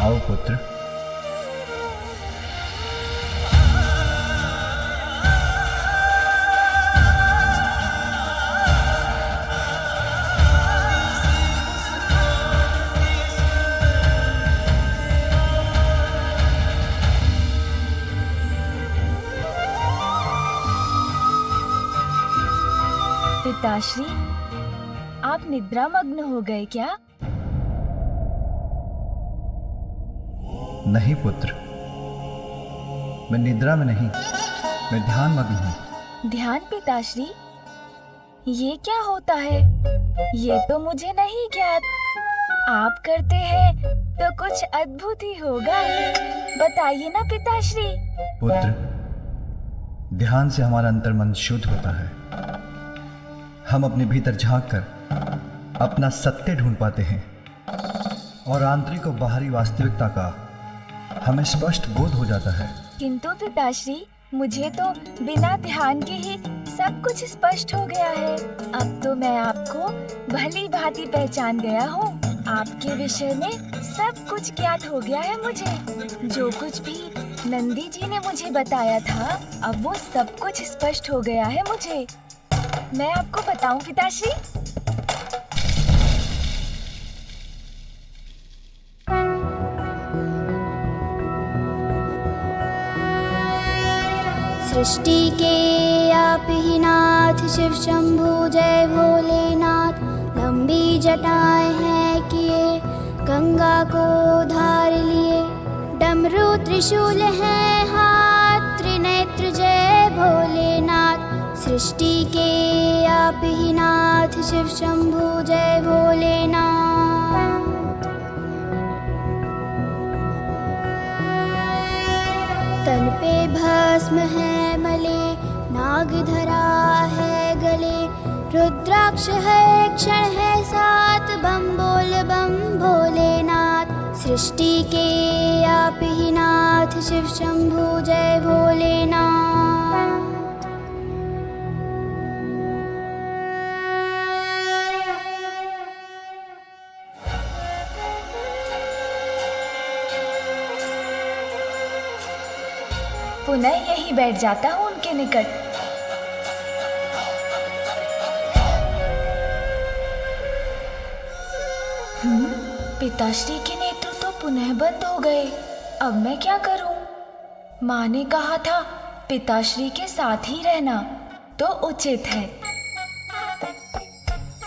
आओ पुत्र। पिताश्री, आप निद्रामग्न हो गए क्या? नहीं पुत्र, मैं निद्रा में नहीं, मैं ध्यान मग्न हूँ। ध्यान पिताश्री, ये क्या होता है? ये तो मुझे नहीं ज्ञात। आप करते हैं तो कुछ अद्भुत ही होगा। बताइए ना पिताश्री। पुत्र, ध्यान से हमारा अंतर्मन शुद्ध होता है। हम अपने भीतर झांक कर अपना सत्य ढूंढ पाते हैं और आंतरिक और बाहरी वास्तविकता का हमें स्पष्ट बोध हो जाता है। किंतु पिताश्री, मुझे तो बिना ध्यान के ही सब कुछ स्पष्ट हो गया है। अब तो मैं आपको भली भांति पहचान गया हूँ। आपके विषय में सब कुछ ज्ञात हो गया है मुझे। जो कुछ भी नंदी जी ने मुझे बताया था, अब वो सब कुछ स्पष्ट हो गया है मुझे। मैं आपको बताऊं पिताश्री? सृष्टि के आप ही नाथ, शिव शंभु जय भोलेनाथ। लंबी जटाएं हैं किए, गंगा को धार लिए। डमरू त्रिशूल है हाथ, त्रिनेत्र जय भोलेनाथ। सृष्टि के आप ही नाथ, शिव शंभु जय भोलेनाथ। तन पे भस्म है मले, नाग धरा है गले। रुद्राक्ष है क्षण है साथ, बम भोलेनाथ। सृष्टि के आप ही नाथ, शिव शंभु जय भोलेनाथ। पुनः यही बैठ जाता हूँ उनके निकट। पिताश्री के नेत्र तो पुनः बंद हो गए। अब मैं क्या करूं? माँ ने कहा था पिताश्री के साथ ही रहना तो उचित है।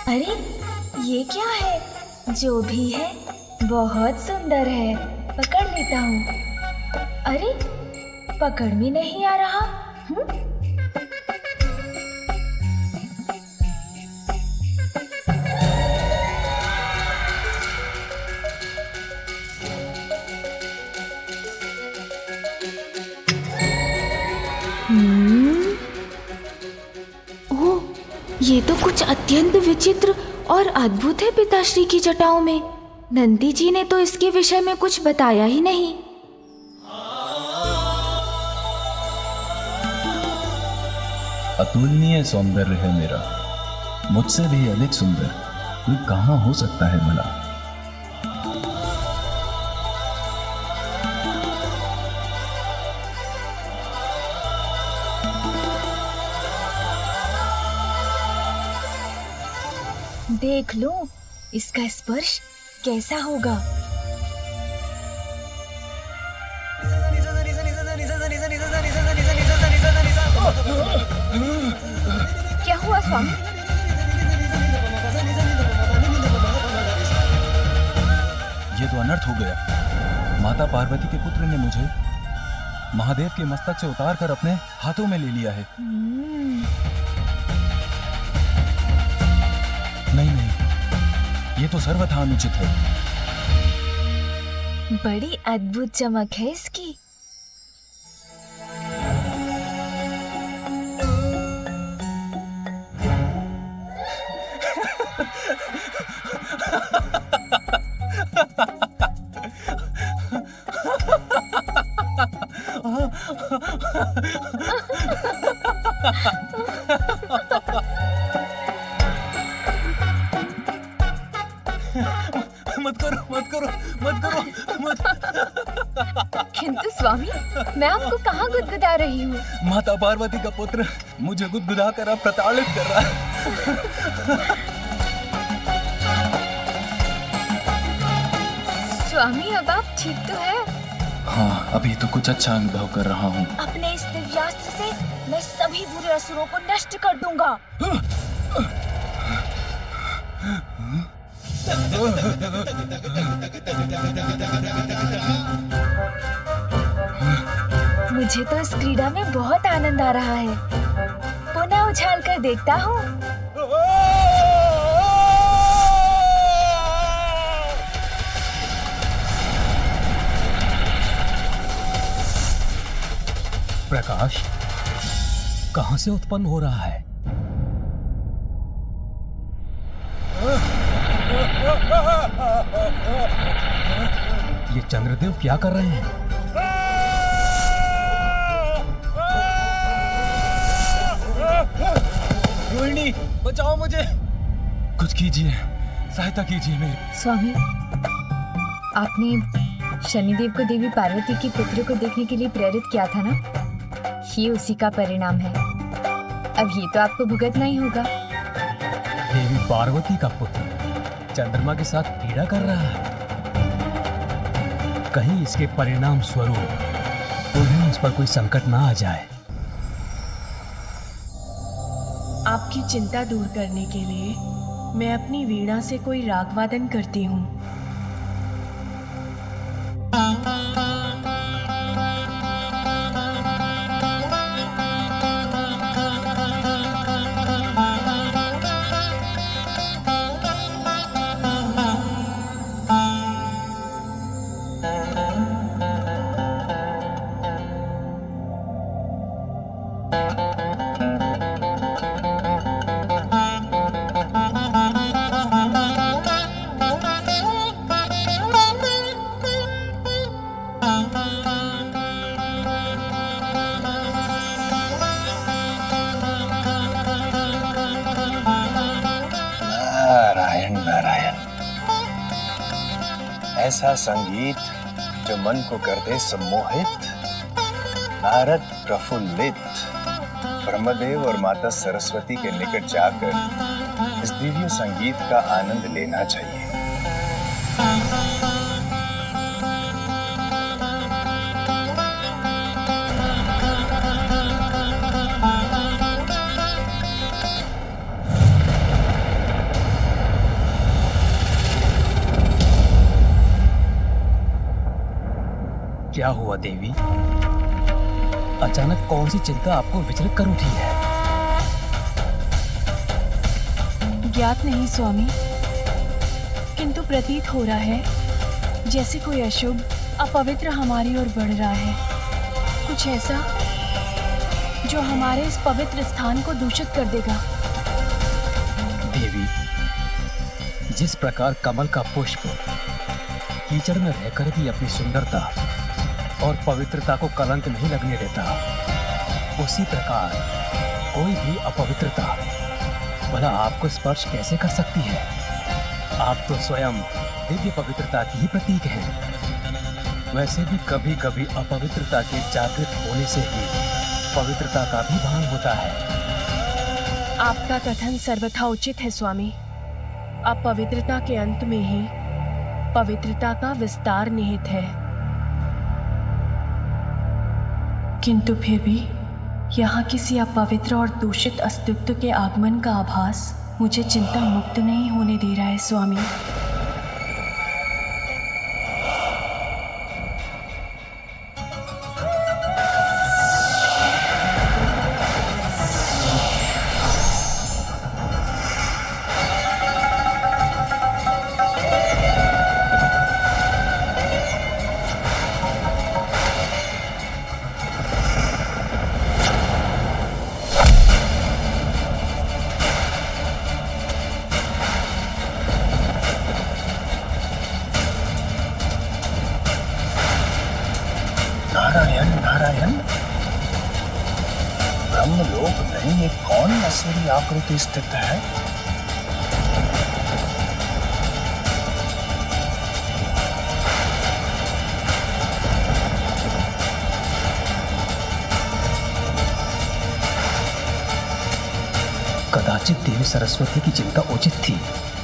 अरे ये क्या है? जो भी है बहुत सुंदर है। पकड़ लेता हूँ। अरे पकड़ में नहीं आ रहा। ओह, ये तो कुछ अत्यंत विचित्र और अद्भुत है पिताश्री की जटाओं में। नंदी जी ने तो इसके विषय में कुछ बताया ही नहीं। अतुलनीय सौंदर्य है मेरा, मुझसे भी अधिक सुंदर कोई कहाँ हो सकता है भला। देख लो इसका स्पर्श कैसा होगा। क्या हुआ स्वामी? ये तो अनर्थ हो गया। माता पार्वती के पुत्र ने मुझे महादेव के मस्तक से उतार कर अपने हाथों में ले लिया है। नहीं नहीं, ये तो सर्वथा अनुचित है। बड़ी अद्भुत चमक है इसकी। मत करो, मत मत करो, मत करो, मत। किंतु स्वामी, मैं आपको कहाँ गुदगुदा रही हूँ? माता पार्वती का पुत्र मुझे गुदगुदा कर अब प्रताड़ित कर रहा है। स्वामी, अब आप ठीक तो है? हाँ, अभी तो कुछ अच्छा अनुभव कर रहा हूँ। अपने इस दिव्यास्त्र से मैं सभी बुरे असुरों को नष्ट कर दूंगा। मुझे तो इस क्रीड़ा में बहुत आनंद आ रहा है। पुनः उछाल कर देखता हूँ। प्रकाश कहां से उत्पन्न हो रहा है? ये चंद्रदेव क्या कर रहे हैं? रोहिणी, बचाओ मुझे, कुछ कीजिए, सहायता कीजिए मेरी। स्वामी, आपने शनिदेव को देवी पार्वती के पुत्र को देखने के लिए प्रेरित किया था ना? ये उसी का परिणाम है। अब ये तो आपको भुगतना ही होगा। देवी पार्वती का पुत्र चंद्रमा के साथ क्रीड़ा कर रहा है। कहीं इसके परिणाम स्वरूप उन्हें उस पर कोई संकट ना आ जाए। आपकी चिंता दूर करने के लिए मैं अपनी वीणा से कोई राग वादन करती हूँ। ऐसा संगीत जो मन को कर दे सम्मोहित, नारद प्रफुल्लित। ब्रह्मदेव और माता सरस्वती के निकट जाकर इस दिव्य संगीत का आनंद लेना चाहिए। क्या हुआ देवी? अचानक कौन सी चिंता आपको विचलित कर उठी है? ज्ञात नहीं स्वामी, किंतु प्रतीत हो रहा है जैसे कोई अशुभ अपवित्र हमारी ओर बढ़ रहा है। कुछ ऐसा जो हमारे इस पवित्र स्थान को दूषित कर देगा। देवी, जिस प्रकार कमल का पुष्प कीचड़ में रहकर भी अपनी सुंदरता और पवित्रता को कलंक नहीं लगने देता, उसी प्रकार कोई भी अपवित्रता भला आपको स्पर्श कैसे कर सकती है? आप तो स्वयं दिव्य पवित्रता की ही प्रतीक हैं। वैसे भी कभी कभी अपवित्रता के जागृत होने से ही पवित्रता का भी भान होता है। आपका कथन सर्वथा उचित है स्वामी। अपवित्रता के अंत में ही पवित्रता का विस्तार निहित है। किंतु फिर भी यहाँ किसी अपवित्र और दूषित अस्तित्व के आगमन का आभास मुझे चिंता मुक्त नहीं होने दे रहा है स्वामी। नारायण नारायण, ब्रह्मलोक में ये कौन असुरी आकृति स्थित है? कदाचित देवी सरस्वती की चिंता उचित थी।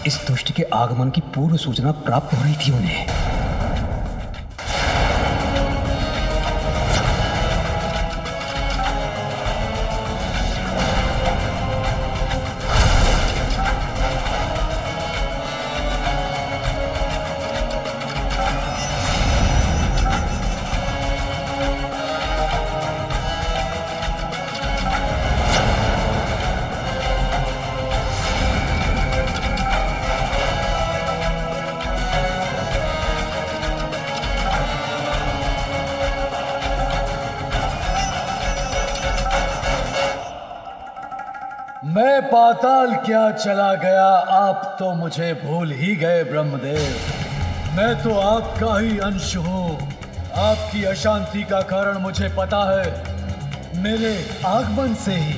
इस दुष्ट के आगमन की पूर्व सूचना प्राप्त हो रही थी उन्हें। मैं पाताल क्या चला गया, आप तो मुझे भूल ही गए ब्रह्मदेव। मैं तो आपका ही अंश हूँ। आपकी अशांति का कारण मुझे पता है। मेरे आगमन से ही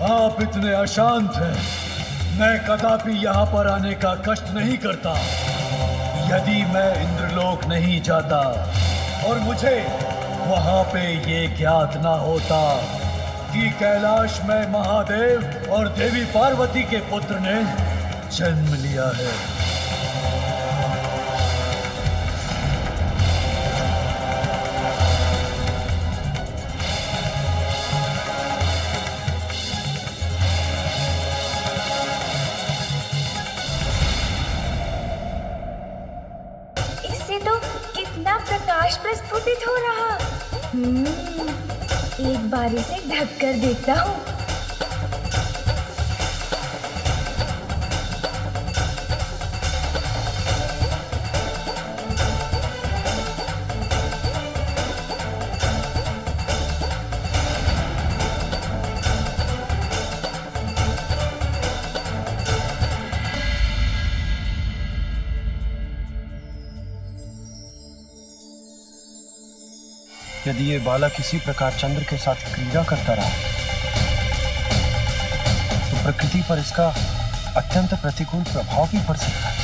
आप इतने अशांत हैं। मैं कदापि यहाँ पर आने का कष्ट नहीं करता यदि मैं इंद्रलोक नहीं जाता और मुझे वहाँ पे ये ज्ञात ना होता कि कैलाश में महादेव और देवी पार्वती के पुत्र ने जन्म लिया है। इससे तो कितना प्रकाश प्रस्फुटित हो रहा। एक बार इसे ढक कर देखता हूँ। यदि ये बालक किसी प्रकार चंद्र के साथ क्रीड़ा करता रहा तो प्रकृति पर इसका अत्यंत प्रतिकूल प्रभाव भी पड़ सकता है।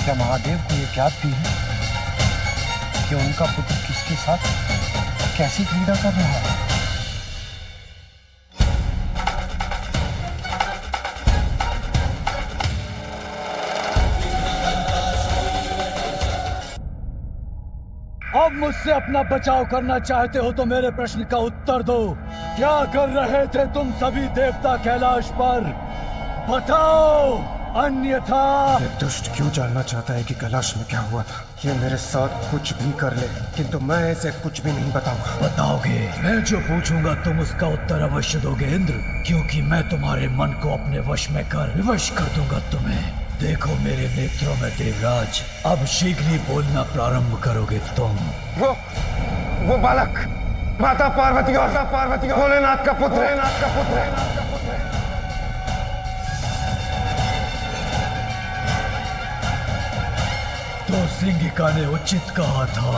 क्या महादेव को ये ज्ञात भी है कि उनका पुत्र किसके साथ कैसी क्रीड़ा कर रहा है? अब मुझसे अपना बचाव करना चाहते हो तो मेरे प्रश्न का उत्तर दो। क्या कर रहे थे तुम सभी देवता कैलाश पर? बताओ, अन्यथा। ये दुष्ट क्यों जानना चाहता है कि कैलाश में क्या हुआ था? ये मेरे साथ कुछ भी कर ले, किंतु मैं इसे कुछ भी नहीं बताऊंगा। बताओगे? मैं जो पूछूंगा तुम उसका उत्तर अवश्य दोगे इंद्र, क्योंकि मैं तुम्हारे मन को अपने वश में कर विवश कर दूंगा तुम्हें। देखो मेरे नेत्रों में देवराज, अब शीघ्र ही बोलना प्रारंभ करोगे तुम। वो बालक माता पार्वती और भोलेनाथ का पुत्र है। तो सिंगिका ने उचित कहा था।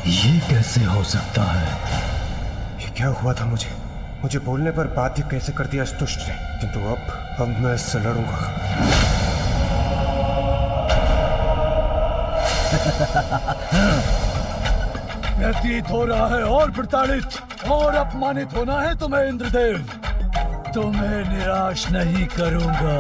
ये कैसे हो सकता है? ये क्या हुआ था मुझे बोलने पर बाध्य कैसे कर दिया इस दुष्ट ने, किंतु अब मैं इससे लड़ूंगा। प्रतीत हो रहा है और प्रताड़ित और अपमानित होना है तुम्हें इंद्रदेव। तुम्हें निराश नहीं करूंगा।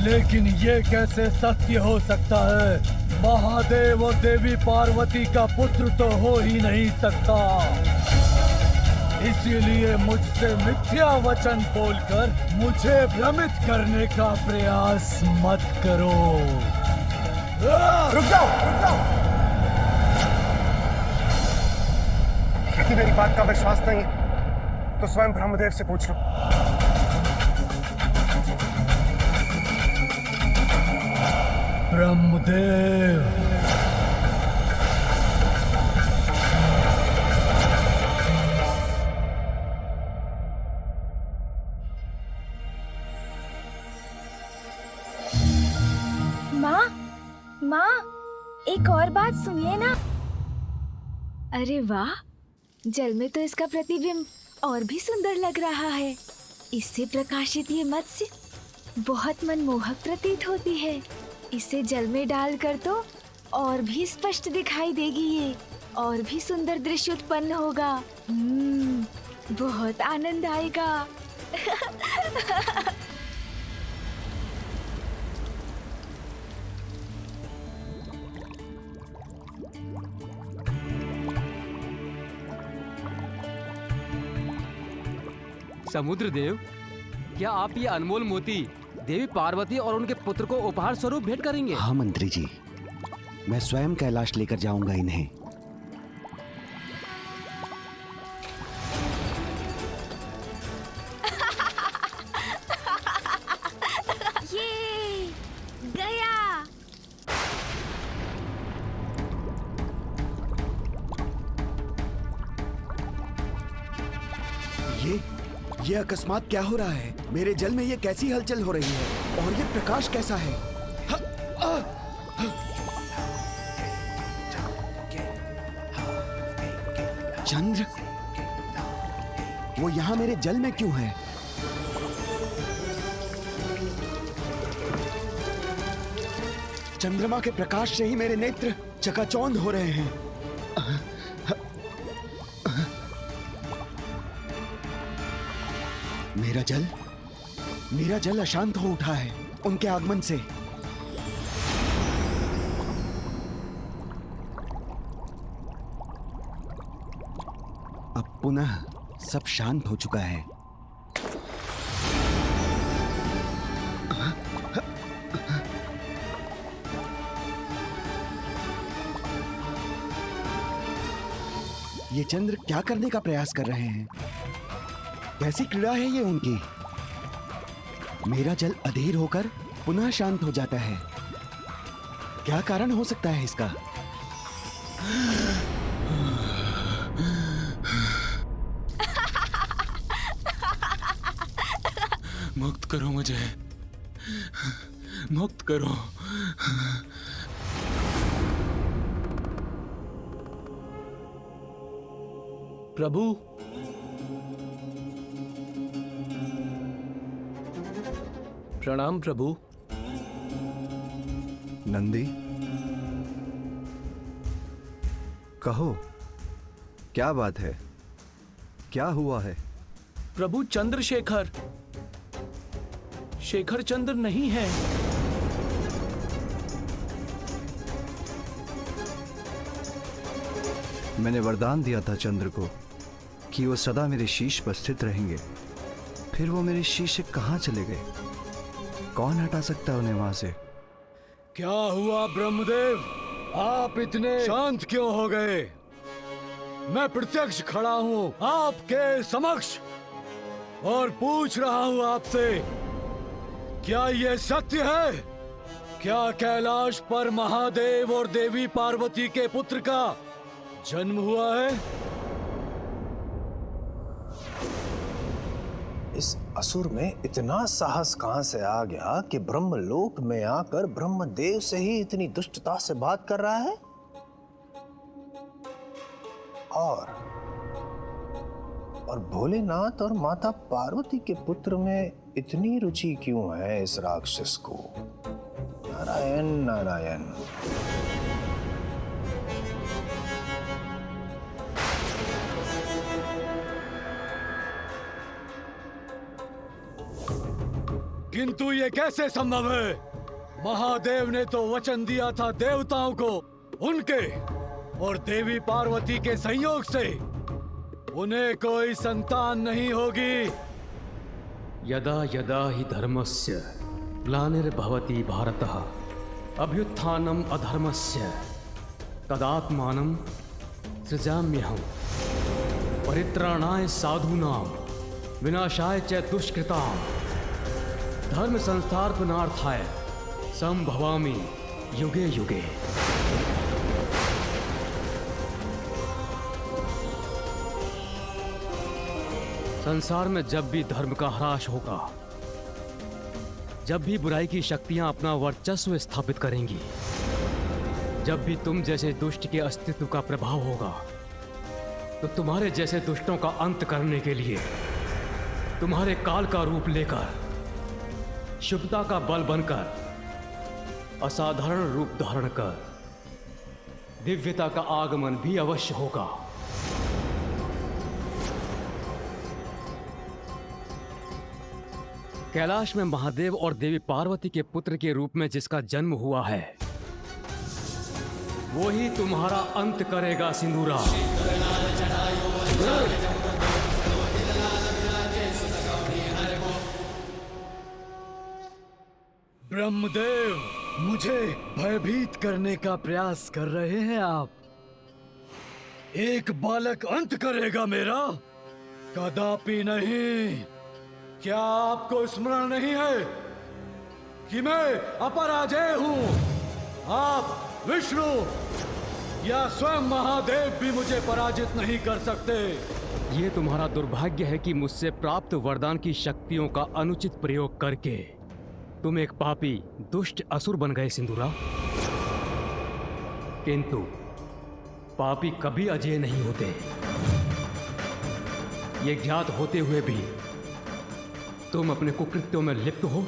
लेकिन ये कैसे सत्य हो सकता है? महादेव और देवी पार्वती का पुत्र तो हो ही नहीं सकता। इसीलिए मुझसे मिथ्या वचन बोलकर मुझे भ्रमित करने का प्रयास मत करो। रुक जाओ। यदि मेरी बात का विश्वास नहीं है तो स्वयं ब्रह्मदेव से पूछ लो। ब्रह्मदेव, माँ, एक और बात सुनिए ना। अरे वाह, जल में तो इसका प्रतिबिंब और भी सुंदर लग रहा है। इससे प्रकाशित ये मत्स्य बहुत मनमोहक प्रतीत होती है। इसे जल में डालकर तो और भी स्पष्ट दिखाई देगी ये, और भी सुंदर दृश्य उत्पन्न होगा। बहुत आनंद आएगा। समुद्र देव, क्या आप ये अनमोल मोती देवी पार्वती और उनके पुत्र को उपहार स्वरूप भेंट करेंगे? हाँ मंत्री जी, मैं स्वयं कैलाश लेकर जाऊंगा इन्हें। ये गया। ये अकस्मात क्या हो रहा है? मेरे जल में ये कैसी हलचल हो रही है? और ये प्रकाश कैसा है? चंद्र, वो यहाँ मेरे जल में क्यों है? चंद्रमा के प्रकाश से ही मेरे नेत्र चकाचौंध हो रहे हैं। मेरा जल अशांत हो उठा है उनके आगमन से। अब पुनः सब शांत हो चुका है। ये चंद्र क्या करने का प्रयास कर रहे हैं? कैसी क्रीड़ा है ये उनकी? मेरा जल अधीर होकर पुनः शांत हो जाता है। क्या कारण हो सकता है इसका? मुक्त करो मुझे, मुक्त करो। प्रभु, प्रणाम प्रभु। नंदी, कहो क्या बात है? क्या हुआ है? प्रभु, चंद्रशेखर शेखर चंद्र नहीं है। मैंने वरदान दिया था चंद्र को कि वो सदा मेरे शीश पर स्थित रहेंगे। फिर वो मेरे शीश से कहां चले गए? कौन हटा सकता है उन्हें वहां से? क्या हुआ ब्रह्मदेव? आप इतने शांत क्यों हो गए? मैं प्रत्यक्ष खड़ा हूं आपके समक्ष और पूछ रहा हूं आपसे, क्या यह सत्य है? क्या कैलाश पर महादेव और देवी पार्वती के पुत्र का जन्म हुआ है? इस असुर में इतना साहस कहां से आ गया कि ब्रह्मलोक में आकर ब्रह्मदेव से ही इतनी दुष्टता से बात कर रहा है? और भोलेनाथ और माता पार्वती के पुत्र में इतनी रुचि क्यों है इस राक्षस को? नारायण नारायण। किंतु ये कैसे संभव है? महादेव ने तो वचन दिया था देवताओं को, उनके और देवी पार्वती के संयोग से उन्हें कोई संतान नहीं होगी। यदा यदा हि धर्मस्य ग्लानिर्भवति भारतः अभ्युत्थानम् अधर्मस्य तदात्मानं सृजाम्यहम् परित्राणाय साधूनां विनाशाय च दुष्कृतां धर्म संस्थापनार्थाय संभवामि युगे युगे। संसार में जब भी धर्म का ह्रास होगा, जब भी बुराई की शक्तियां अपना वर्चस्व स्थापित करेंगी, जब भी तुम जैसे दुष्ट के अस्तित्व का प्रभाव होगा, तो तुम्हारे जैसे दुष्टों का अंत करने के लिए तुम्हारे काल का रूप लेकर, शुभता का बल बनकर, असाधारण रूप धारण कर दिव्यता का आगमन भी अवश्य होगा। कैलाश में महादेव और देवी पार्वती के पुत्र के रूप में जिसका जन्म हुआ है, वो ही तुम्हारा अंत करेगा सिंदूरा। ब्रह्मदेव, मुझे भयभीत करने का प्रयास कर रहे हैं आप। एक बालक अंत करेगा मेरा? कदापि नहीं। क्या आपको स्मरण नहीं है कि मैं अपराजेय हूं? आप विष्णु या स्वयं महादेव भी मुझे पराजित नहीं कर सकते। ये तुम्हारा दुर्भाग्य है कि मुझसे प्राप्त वरदान की शक्तियों का अनुचित प्रयोग करके तुम एक पापी दुष्ट असुर बन गए सिंदूरा। किंतु पापी कभी अजेय नहीं होते। ये ज्ञात होते हुए भी तुम अपने कुकृत्यों में लिप्त हो।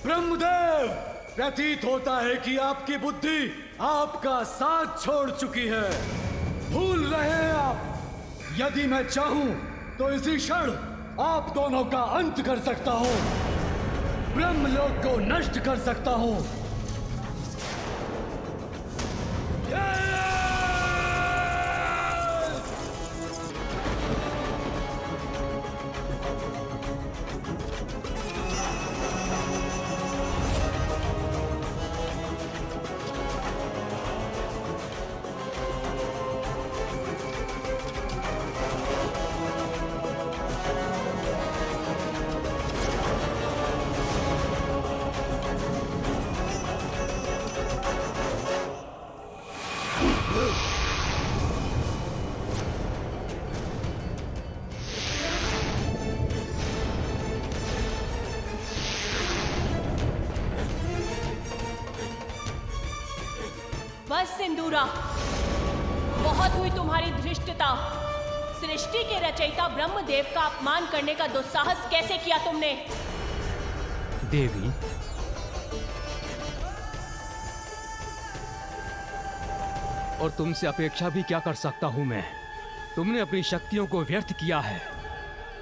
ब्रह्मदेव, प्रतीत होता है कि आपकी बुद्धि आपका साथ छोड़ चुकी है। भूल रहे हैं आप। यदि मैं चाहूं तो इसी क्षण आप दोनों का अंत कर सकता हूं, ब्रह्मलोक को नष्ट कर सकता हूं। बस सिंदूरा, बहुत हुई तुम्हारी धृष्टता। सृष्टि के रचयिता ब्रह्मदेव का अपमान करने का दुस्साहस कैसे किया तुमने? देवी, और तुमसे अपेक्षा भी क्या कर सकता हूं मैं? तुमने अपनी शक्तियों को व्यर्थ किया है।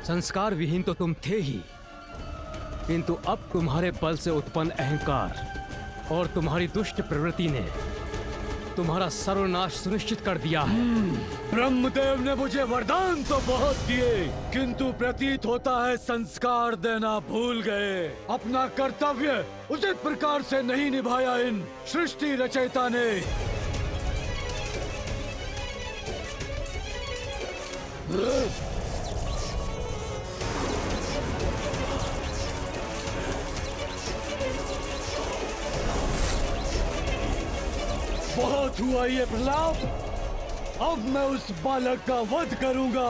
संस्कार विहीन तो तुम थे ही, किंतु अब तुम्हारे बल से उत्पन्न अहंकार और तुम्हारी दुष्ट प्रवृत्ति ने तुम्हारा सर्वनाश सुनिश्चित कर दिया है। ब्रह्मदेव ने मुझे वरदान तो बहुत दिए, किंतु प्रतीत होता है संस्कार देना भूल गए। अपना कर्तव्य उचित प्रकार से नहीं निभाया इन सृष्टि रचयिता ने। बहुत हुआ ये प्रलाप। अब मैं उस बालक का वध करूंगा।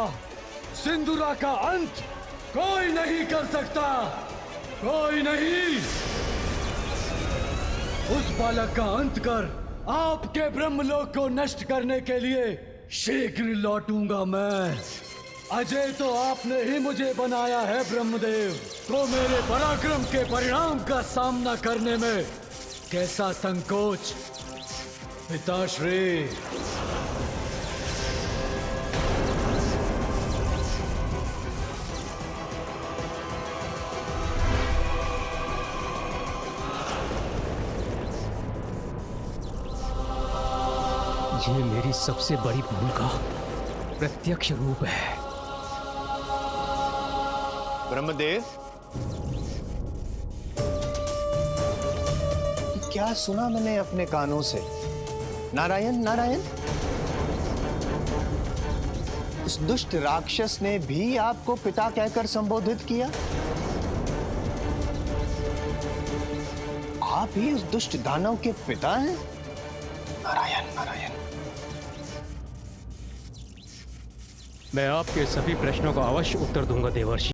सिंदूरा का अंत कोई नहीं कर सकता, कोई नहीं। उस बालक का अंत कर आपके ब्रह्मलोक को नष्ट करने के लिए शीघ्र लौटूंगा मैं। अजय तो आपने ही मुझे बनाया है ब्रह्मदेव, तो मेरे पराक्रम के परिणाम का सामना करने में कैसा संकोच पिताश्री। ये मेरी सबसे बड़ी भूल का प्रत्यक्ष रूप है। ब्रह्मदेव, क्या सुना मैंने अपने कानों से? नारायण नारायण। उस दुष्ट राक्षस ने भी आपको पिता कहकर संबोधित किया? आप ही उस दुष्ट दानव के पिता हैं? नारायण नारायण। मैं आपके सभी प्रश्नों का अवश्य उत्तर दूंगा देवर्षि।